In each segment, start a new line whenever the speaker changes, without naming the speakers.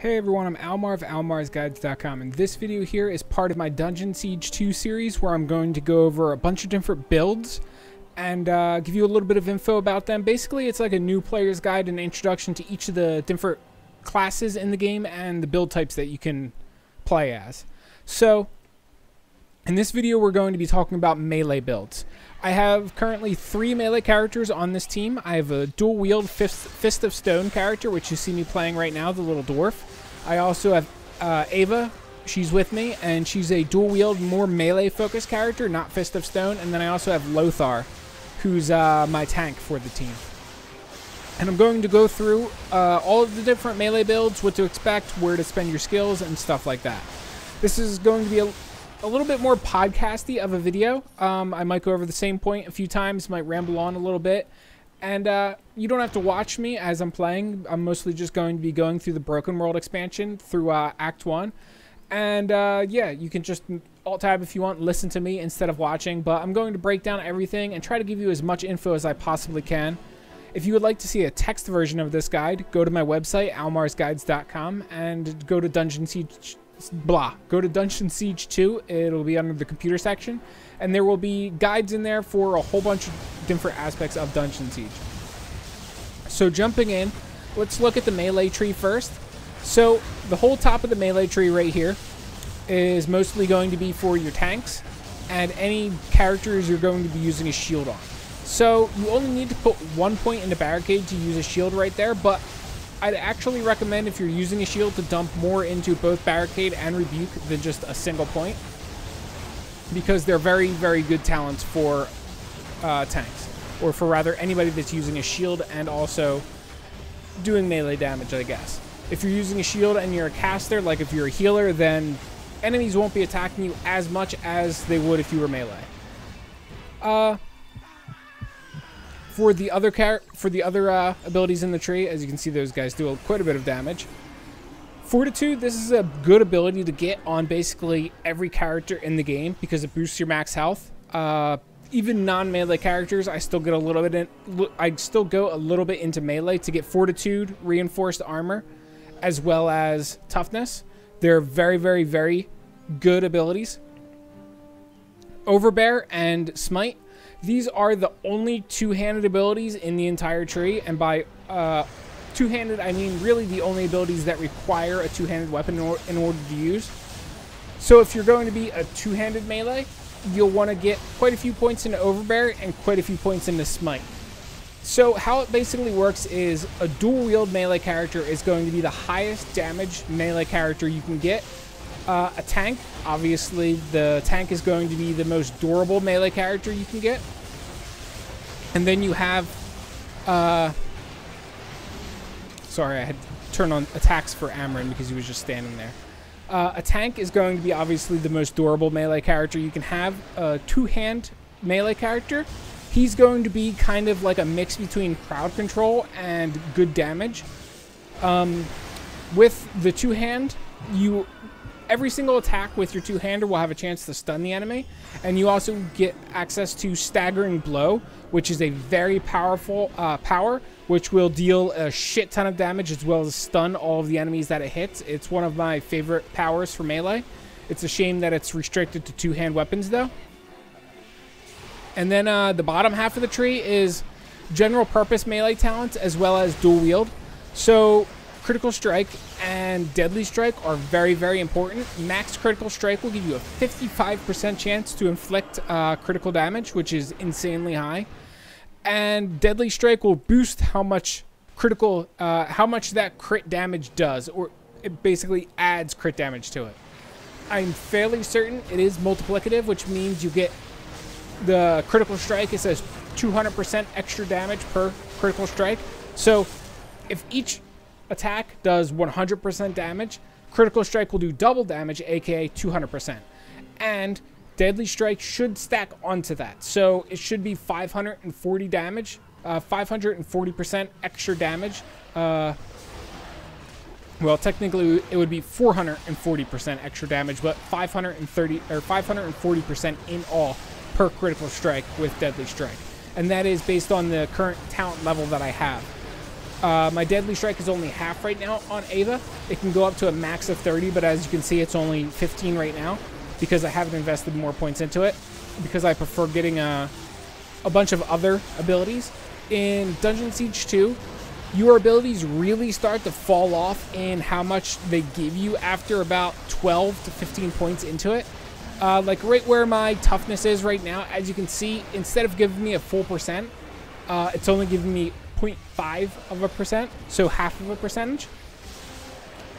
Hey everyone, I'm Almar of almarsguides.com, and this video here is part of my Dungeon Siege 2 series where I'm going to go over a bunch of different builds and give you a little bit of info about them. Basically, it's like a new player's guide and introduction to each of the different classes in the game and the build types that you can play as. So, in this video we're going to be talking about melee builds. I have currently 3 melee characters on this team. I have a dual-wield Fist of Stone character, which you see me playing right now, the little dwarf. I also have Ava. She's with me, and she's a dual-wield, more melee-focused character, not Fist of Stone. And then I also have Lothar, who's my tank for the team. And I'm going to go through all of the different melee builds, what to expect, where to spend your skills, and stuff like that. This is going to be a little bit more podcasty of a video. I might go over the same point a few times, might ramble on a little bit. And you don't have to watch me as I'm playing. I'm mostly just going to be going through the Broken World expansion through Act 1. And yeah, you can just alt-tab if you want, listen to me instead of watching. But I'm going to break down everything and try to give you as much info as I possibly can. If you would like to see a text version of this guide, go to my website, almarsguides.com, and go to Dungeon Siege. Go to Dungeon Siege 2. It'll be under the computer section, and there will be guides in there for a whole bunch of different aspects of Dungeon Siege. So jumping in, let's look at the melee tree first. So the whole top of the melee tree right here is mostly going to be for your tanks and any characters you're going to be using a shield on. So you only need to put 1 point in the barricade to use a shield right there, but I'd actually recommend, if you're using a shield, to dump more into both Barricade and Rebuke than just a single point, because they're very, very good talents for tanks, or for rather anybody that's using a shield and also doing melee damage, I guess. If you're using a shield and you're a caster, like if you're a healer, then enemies won't be attacking you as much as they would if you were melee. For the other abilities in the tree, as you can see, those guys do quite a bit of damage. Fortitude, this is a good ability to get on basically every character in the game because it boosts your max health. Even non-melee characters, I still go a little bit into melee to get Fortitude, reinforced armor, as well as toughness. They're very, very, very good abilities. Overbear and Smite. These are the only two-handed abilities in the entire tree, and by two-handed, I mean really the only abilities that require a two-handed weapon in order to use. So if you're going to be a two-handed melee, you'll want to get quite a few points into Overbear and quite a few points into Smite. So how it basically works is a dual-wield melee character is going to be the highest damage melee character you can get. A tank, obviously the tank is going to be the most durable melee character you can get. And then you have, sorry, I had to turn on attacks for Amron because he was just standing there. A tank is going to be obviously the most durable melee character you can have. A two-hand melee character, he's going to be kind of like a mix between crowd control and good damage. With the two-hand, every single attack with your two-hander will have a chance to stun the enemy, and you also get access to Staggering Blow, which is a very powerful power, which will deal a shit ton of damage as well as stun all of the enemies that it hits. It's one of my favorite powers for melee. It's a shame that it's restricted to two-hand weapons, though. And then the bottom half of the tree is general purpose melee talents as well as dual wield. So Critical Strike and Deadly Strike are very, very important. Max Critical Strike will give you a 55% chance to inflict critical damage, which is insanely high. And Deadly Strike will boost how much that crit damage does, or it basically adds crit damage to it. I'm fairly certain it is multiplicative, which means you get the Critical Strike. It says 200% extra damage per Critical Strike. So if each attack does 100% damage, Critical Strike will do double damage, aka 200%. And Deadly Strike should stack onto that. So it should be 540 damage, 540% extra damage. Well, technically it would be 440% extra damage, but 540% in all per Critical Strike with Deadly Strike. And that is based on the current talent level that I have. My Deadly Strike is only half right now on Ava. It can go up to a max of 30, but as you can see, it's only 15 right now because I haven't invested more points into it because I prefer getting a bunch of other abilities. In Dungeon Siege 2, your abilities really start to fall off in how much they give you after about 12 to 15 points into it. Like right where my toughness is right now, as you can see, instead of giving me a full percent, it's only giving me 0.5%, so half of a percentage.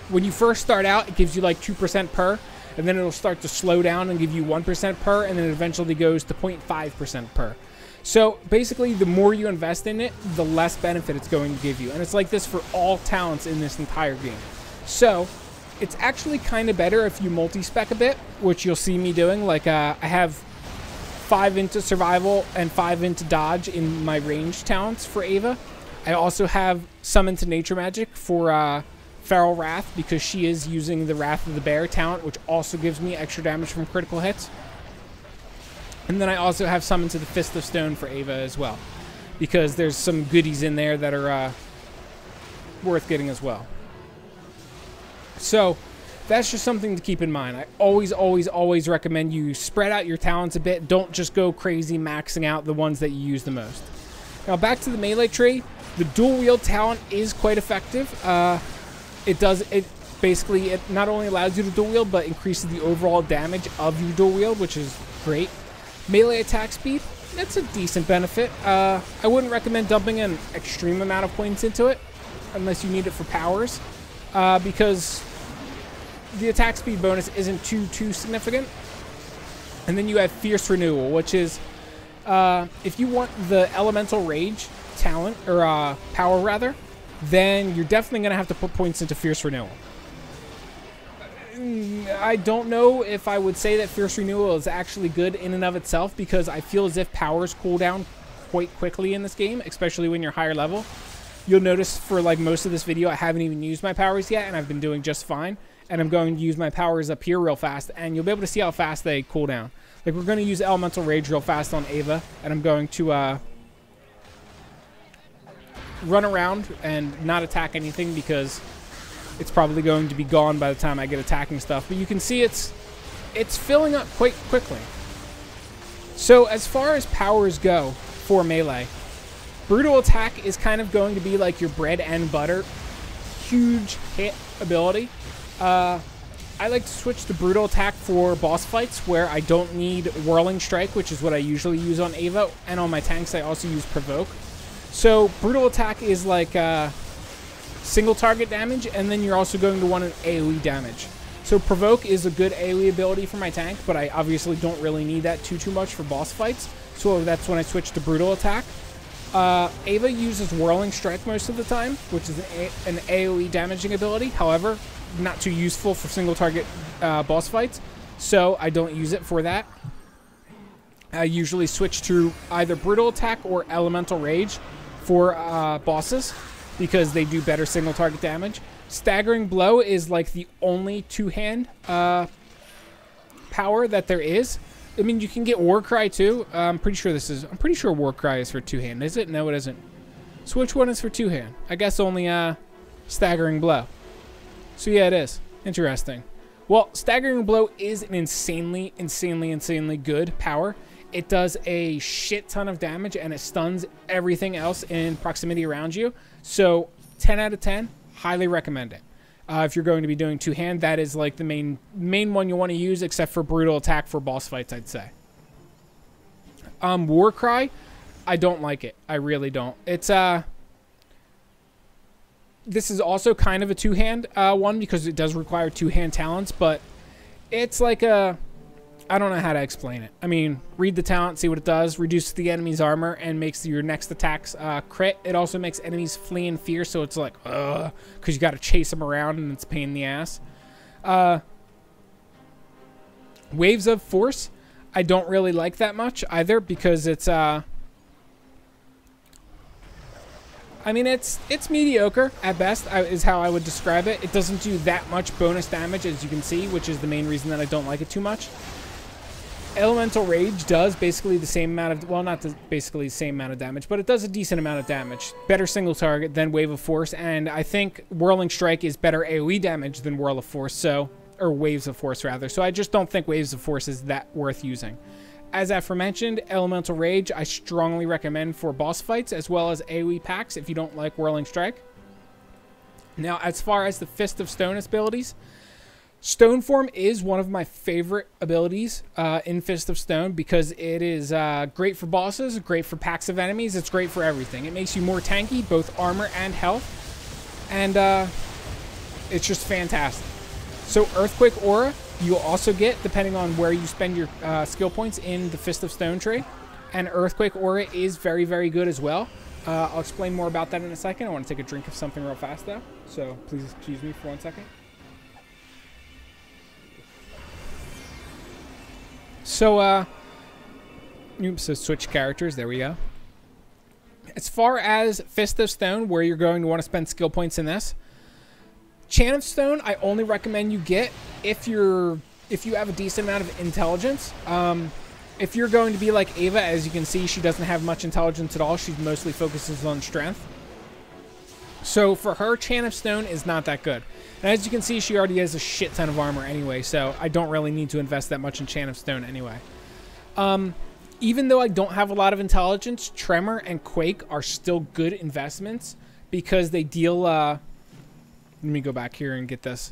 When you first start out, it gives you like 2% per, and then it'll start to slow down and give you 1% per, and then it eventually goes to 0.5% per. So basically, the more you invest in it, the less benefit it's going to give you. And it's like this for all talents in this entire game. So it's actually kind of better if you multi-spec a bit, which you'll see me doing. Like I have 5 into survival and 5 into dodge in my range talents for Ava. I also have some into nature magic for Feral Wrath because she is using the Wrath of the Bear talent, which also gives me extra damage from critical hits. And then I also have some into the Fist of Stone for Ava as well, because there's some goodies in there that are worth getting as well. So that's just something to keep in mind. I always recommend you spread out your talents a bit. Don't just go crazy maxing out the ones that you use the most. Now back to the melee tree. The dual wield talent is quite effective. It not only allows you to dual wield, but increases the overall damage of your dual wield, which is great. Melee attack speed, that's a decent benefit. I wouldn't recommend dumping an extreme amount of points into it unless you need it for powers, because the attack speed bonus isn't too significant. And then you have Fierce Renewal, which is if you want the Elemental Rage talent, or power rather, then you're definitely going to have to put points into Fierce Renewal. I don't know if I would say that Fierce Renewal is actually good in and of itself, because I feel as if powers cool down quite quickly in this game, especially when you're higher level. You'll notice for like most of this video, I haven't even used my powers yet, and I've been doing just fine. And I'm going to use my powers up here real fast, and you'll be able to see how fast they cool down. Like, we're going to use Elemental Rage real fast on Ava, and I'm going to run around and not attack anything because it's probably going to be gone by the time I get attacking stuff. But you can see it's filling up quite quickly. So as far as powers go for melee, Brutal Attack is kind of going to be like your bread and butter, huge hit ability. I like to switch to Brutal Attack for boss fights where I don't need Whirling Strike, which is what I usually use on Ava, and on my tanks I also use Provoke. So Brutal Attack is like single target damage, and then you're also going to want an AoE damage. So Provoke is a good AoE ability for my tank, but I obviously don't really need that too much for boss fights, so that's when I switch to Brutal Attack. Ava uses Whirling Strike most of the time, which is an AoE damaging ability. However, not too useful for single target boss fights, so I don't use it for that. I usually switch to either Brutal Attack or Elemental Rage for bosses, because they do better single target damage. Staggering Blow is like the only two-hand power that there is. I mean, you can get Warcry too. I'm pretty sure Warcry is for two-hand. Is it? No, it isn't. So which one is for two-hand? I guess only Staggering Blow. So yeah, it is. Interesting. Well, Staggering Blow is an insanely good power. It does a shit ton of damage, and it stuns everything else in proximity around you. So 10 out of 10, highly recommend it. If you're going to be doing two-hand, that is like the main one you want to use, except for Brutal Attack for boss fights, I'd say. Warcry, I don't like it. I really don't. It's this is also kind of a two-hand one, because it does require two-hand talents, but it's like a... I don't know how to explain it. I mean, read the talent, see what it does. Reduces the enemy's armor and makes your next attacks crit. It also makes enemies flee in fear, so it's like, because you got to chase them around and it's a pain in the ass. Waves of Force, I don't really like that much either, because it's... I mean, it's mediocre at best, is how I would describe it. It doesn't do that much bonus damage, as you can see, which is the main reason that I don't like it too much. Elemental Rage does basically the same amount of, well, not basically the same amount of damage, but it does a decent amount of damage. Better single target than Wave of Force, and I think Whirling Strike is better AoE damage than Whirl of Force, so, or Waves of Force rather. So I just don't think Waves of Force is that worth using. As aforementioned, Elemental Rage I strongly recommend for boss fights as well as AoE packs if you don't like Whirling Strike. Now, as far as the Fist of Stone abilities, Stone Form is one of my favorite abilities in Fist of Stone because it is great for bosses, great for packs of enemies, it's great for everything. It makes you more tanky, both armor and health, and it's just fantastic. So Earthquake Aura, you'll also get, depending on where you spend your skill points in the Fist of Stone tree, and Earthquake Aura is very, very good as well. I'll explain more about that in a second. I want to take a drink of something real fast though, so please excuse me for 1 second. So, oops, so switch characters, there we go. As far as Fist of Stone, where you're going to want to spend skill points in this, Chant of Stone, I only recommend you get if you have a decent amount of intelligence. If you're going to be like Ava, as you can see, she doesn't have much intelligence at all. She mostly focuses on strength. So for her, Chant of Stone is not that good. And as you can see, she already has a shit ton of armor anyway, so I don't really need to invest that much in Chant of Stone anyway. Even though I don't have a lot of intelligence, Tremor and Quake are still good investments because they deal... let me go back here and get this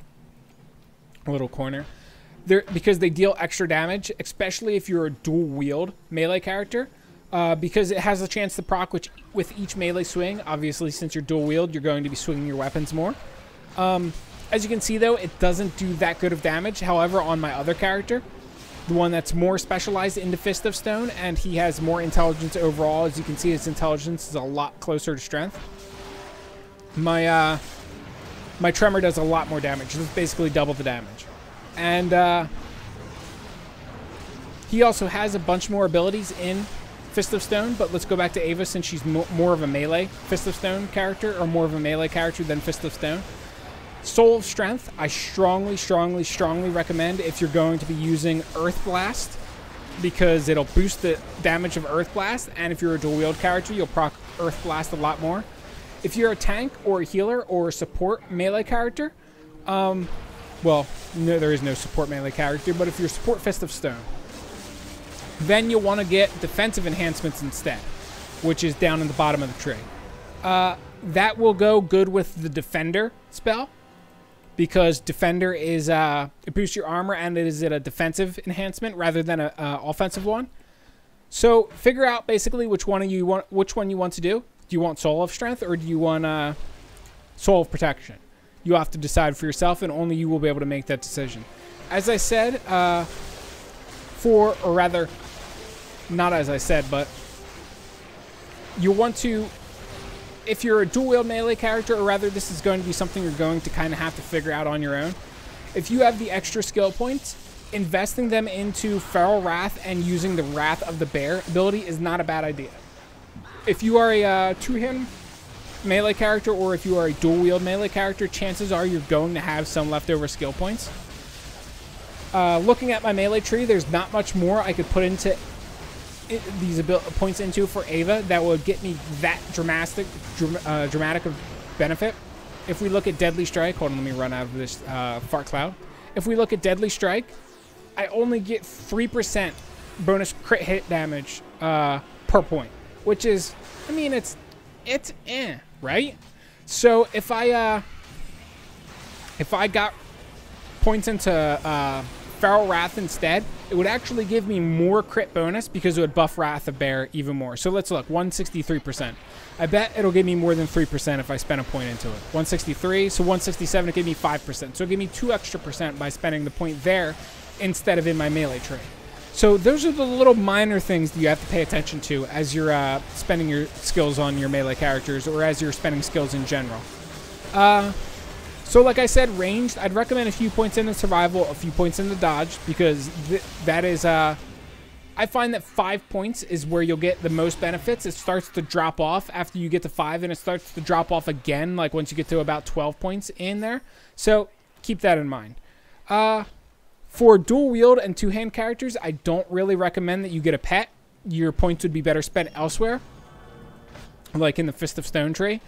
little corner. Because they deal extra damage, especially if you're a dual-wield melee character. Because it has a chance to proc with each melee swing. Obviously, since you're dual-wield, you're going to be swinging your weapons more. As you can see, though, it doesn't do that good of damage. However, on my other character, the one that's more specialized into Fist of Stone, and he has more intelligence overall. As you can see, his intelligence is a lot closer to strength. My Tremor does a lot more damage. It's basically double the damage. And he also has a bunch more abilities in Fist of Stone, but let's go back to Ava since she's more of a melee Fist of Stone character, or more of a melee character than Fist of Stone. Soul of Strength, I strongly, strongly, strongly recommend if you're going to be using Earth Blast, because it'll boost the damage of Earth Blast, and if you're a dual-wield character, you'll proc Earth Blast a lot more. If you're a tank or a healer or a support melee character, well, no, there is no support melee character, but if you're support Fist of Stone, then you'll want to get defensive enhancements instead, which is down in the bottom of the tree. That will go good with the Defender spell, because Defender is it boosts your armor and it is a defensive enhancement rather than an offensive one. So figure out basically which one you want to do. Do you want Soul of Strength or do you want Soul of Protection? You have to decide for yourself, and only you will be able to make that decision. As I said, or rather, not as I said, but you want to, if you're a dual-wield melee character, or rather this is going to be something you're going to kind of have to figure out on your own. If you have the extra skill points, investing them into Feral Wrath and using the Wrath of the Bear ability is not a bad idea. If you are a two-hand melee character, or if you are a dual-wield melee character, chances are you're going to have some leftover skill points. Looking at my melee tree, there's not much more I could put into these points into for Ava that would get me that dramatic of benefit. If we look at Deadly Strike, hold on, let me run out of this fart cloud. If we look at Deadly Strike, I only get 3% bonus crit hit damage per point, which is, I mean, it's right? So if I got points into Feral Wrath instead, it would actually give me more crit bonus because it would buff Wrath of Bear even more. So let's look, 163%. I bet it'll give me more than 3% if I spend a point into it. 163, so 167, it gave me 5%. So it'll give me 2 extra percent by spending the point there instead of in my melee tree. So those are the little minor things that you have to pay attention to as you're spending your skills on your melee characters, or as you're spending skills in general. So like I said, ranged, I'd recommend a few points in the survival, a few points in the dodge, because that is, I find that 5 points is where you'll get the most benefits. It starts to drop off after you get to 5, and it starts to drop off again, like once you get to about 12 points in there. So keep that in mind. For dual wield and two-hand characters, I don't really recommend that you get a pet. Your points would be better spent elsewhere, like in the Fist of Stone tree.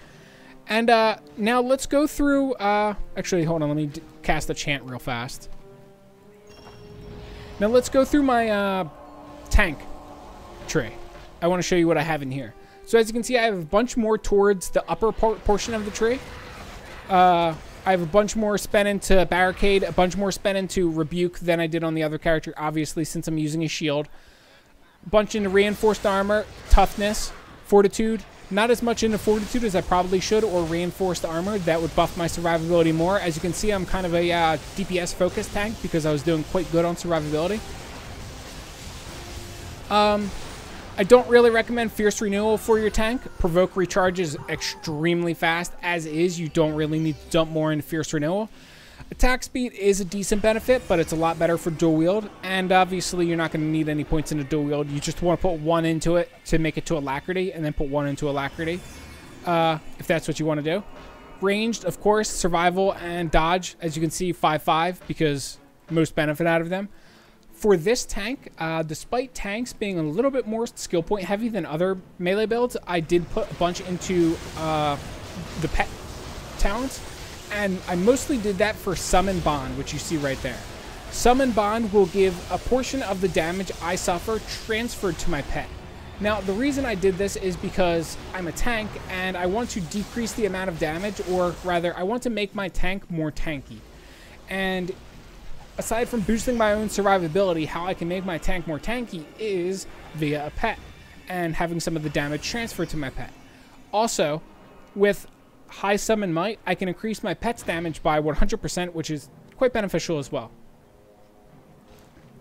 And now let's go through... actually, hold on. Let me cast a chant real fast. Now let's go through my tank tree. I want to show you what I have in here. So as you can see, I have a bunch more towards the upper portion of the tree. I have a bunch more spent into Barricade, a bunch more spent into Rebuke than I did on the other character, obviously, since I'm using a shield. A bunch into Reinforced Armor, Toughness, Fortitude. Not as much into Fortitude as I probably should, or Reinforced Armor. That would buff my survivability more. As you can see, I'm kind of a DPS-focused tank because I was doing quite good on survivability. I don't really recommend Fierce Renewal for your tank. Provoke recharges extremely fast. As is, you don't really need to dump more into Fierce Renewal. Attack speed is a decent benefit, but it's a lot better for dual wield. And obviously, you're not going to need any points into dual wield. You just want to put one into it to make it to Alacrity, and then put one into Alacrity, if that's what you want to do. Ranged, of course, survival and dodge. As you can see, 5/5, because most benefit out of them. For this tank, despite tanks being a little bit more skill point heavy than other melee builds, I did put a bunch into the pet talents, and I mostly did that for Summon Bond, which you see right there. Summon Bond will give a portion of the damage I suffer transferred to my pet. Now, the reason I did this is because I'm a tank, and I want to decrease the amount of damage, or rather, I want to make my tank more tanky. And aside from boosting my own survivability, how I can make my tank more tanky is via a pet and having some of the damage transferred to my pet. Also, with High Summon Might, I can increase my pet's damage by 100%, which is quite beneficial as well.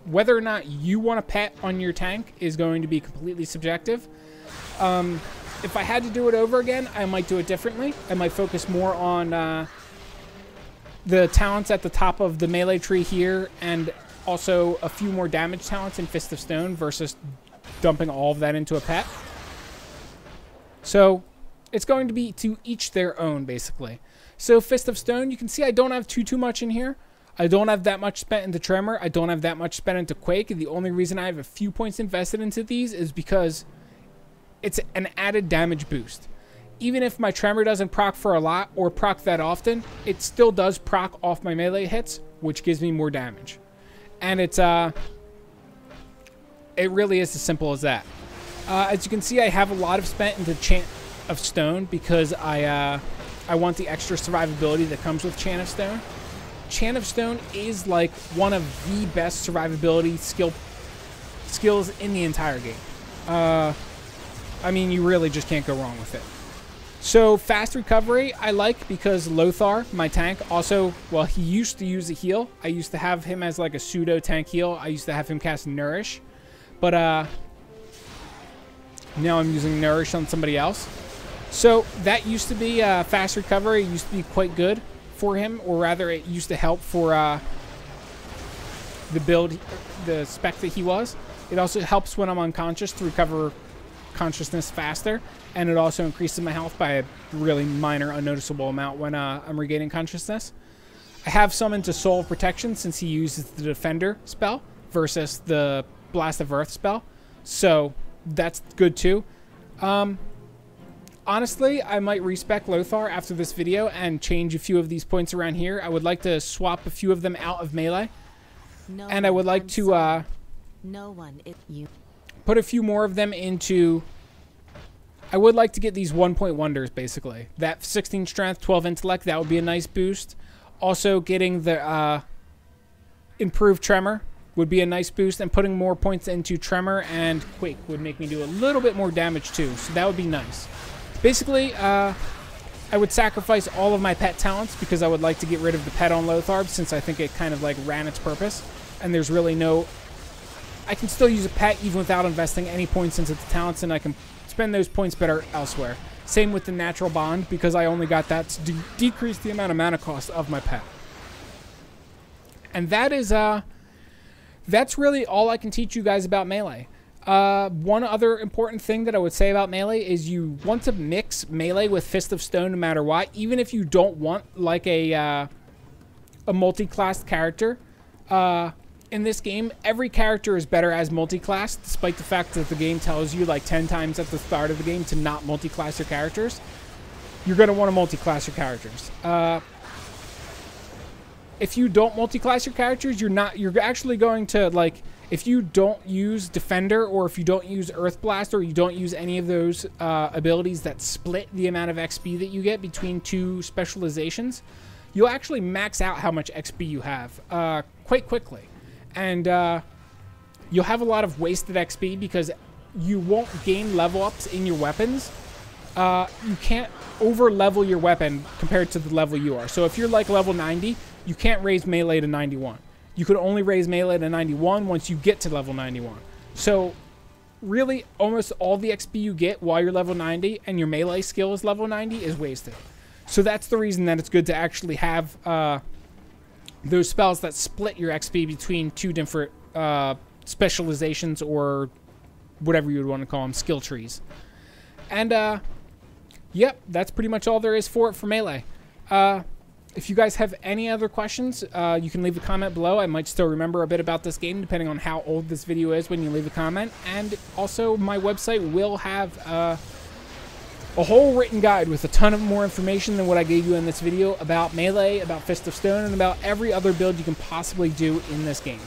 Whether or not you want a pet on your tank is going to be completely subjective. If I had to do it over again, I might do it differently. I might focus more on the talents at the top of the melee tree here, and also a few more damage talents in Fist of Stone versus dumping all of that into a pet. So it's going to be to each their own, basically. So Fist of Stone, you can see I don't have too much in here. I don't have that much spent into Tremor. I don't have that much spent into Quake. The only reason I have a few points invested into these is because it's an added damage boost. Even if my Tremor doesn't proc for a lot or proc that often, it still does proc off my melee hits, which gives me more damage. And it really is as simple as that. As you can see, I have a lot of spent into Chant of Stone because I want the extra survivability that comes with Chant of Stone. Chant of Stone is like one of the best survivability skills in the entire game. I mean, you really just can't go wrong with it. So fast recovery I like because Lothar, my tank, also, well, he used to use a heal. I used to have him as like a pseudo tank heal. I used to have him cast Nourish, but now I'm using Nourish on somebody else. So that used to be fast recovery. It used to be quite good for him, or rather it used to help for the build, the spec that he was. It also helps when I'm unconscious to recover consciousness faster, and it also increases my health by a really minor, unnoticeable amount when I'm regaining consciousness. I have summoned to Soul of Protection since he uses the Defender spell versus the Blast of Earth spell, so that's good too. Honestly, I might respec Lothar after this video and change a few of these points around here. I would like to swap a few of them out of melee, and I would like to put a few more of them into... I would like to get these 1-point wonders, basically. That 16 strength, 12 intellect, that would be a nice boost. Also, getting the improved Tremor would be a nice boost, and putting more points into Tremor and Quake would make me do a little bit more damage too, so that would be nice. Basically, I would sacrifice all of my pet talents because I would like to get rid of the pet on Lothar, since I think it kind of like ran its purpose, and there's really no... I can still use a pet even without investing any points into the talents, and I can spend those points better elsewhere. Same with the Natural Bond, because I only got that to decrease the amount of mana cost of my pet. And that is, that's really all I can teach you guys about melee. One other important thing that I would say about melee is you want to mix melee with Fist of Stone no matter what, even if you don't want like a multi-class character. in this game, every character is better as multi-class, despite the fact that the game tells you like 10 times at the start of the game to not multi-class your characters. You're going to want to multi-class your characters. If you don't multi-class your characters, you're actually going to, like, if you don't use Defender, or if you don't use Earth Blast, or you don't use any of those abilities that split the amount of XP that you get between two specializations, you'll actually max out how much XP you have quite quickly. And you'll have a lot of wasted XP because you won't gain level ups in your weapons. You can't over level your weapon compared to the level you are. So if you're like level 90, you can't raise melee to 91. You could only raise melee to 91 once you get to level 91. So really, almost all the XP you get while you're level 90 and your melee skill is level 90 is wasted. So that's the reason that it's good to actually have those spells that split your XP between two different specializations, or whatever you would want to call them, skill trees. And yep, that's pretty much all there is for it for melee. If you guys have any other questions, you can leave a comment below. I might still remember a bit about this game, depending on how old this video is when you leave a comment. And also, my website will have a whole written guide with a ton of more information than what I gave you in this video about melee, about Fist of Stone, and about every other build you can possibly do in this game.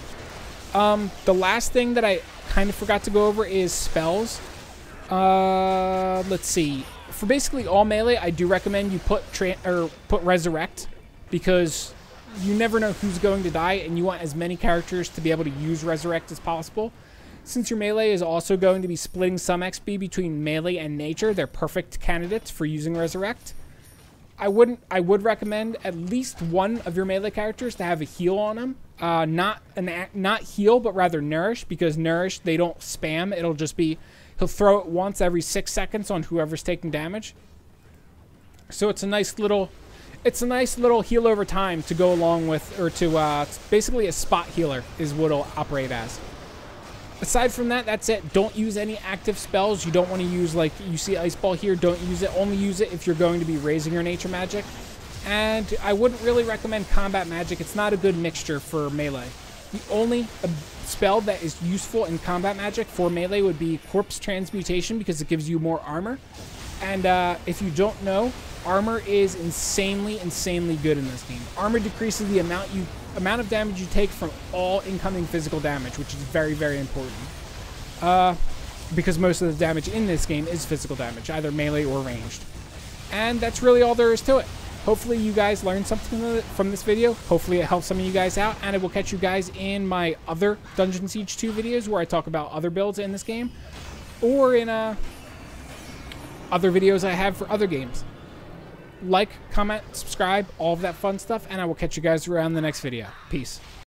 The last thing that I kind of forgot to go over is spells. Let's see. For basically all melee, I do recommend you put Resurrect, because you never know who's going to die, and you want as many characters to be able to use Resurrect as possible. Since your melee is also going to be splitting some XP between melee and nature, they're perfect candidates for using Resurrect. I would recommend at least one of your melee characters to have a heal on them. Not heal, but rather nourish, because nourish, they don't spam. It'll just be, he'll throw it once every 6 seconds on whoever's taking damage. So it's a nice little heal over time to go along with, or to basically a spot healer is what it'll operate as. Aside from that, that's it. Don't use any active spells. You don't want to use, like, you see Ice Ball here. Don't use it. Only use it if you're going to be raising your nature magic. And I wouldn't really recommend combat magic. It's not a good mixture for melee. The only spell that is useful in combat magic for melee would be Corpse Transmutation, because it gives you more armor. And if you don't know, armor is insanely good in this game. Armor decreases the amount of damage you take from all incoming physical damage, which is very important. Because most of the damage in this game is physical damage, either melee or ranged. And that's really all there is to it. Hopefully you guys learned something from this video. Hopefully it helped some of you guys out, and I will catch you guys in my other Dungeon Siege 2 videos where I talk about other builds in this game, or in other videos I have for other games. Like, comment, subscribe, all of that fun stuff, and I will catch you guys around the next video. Peace.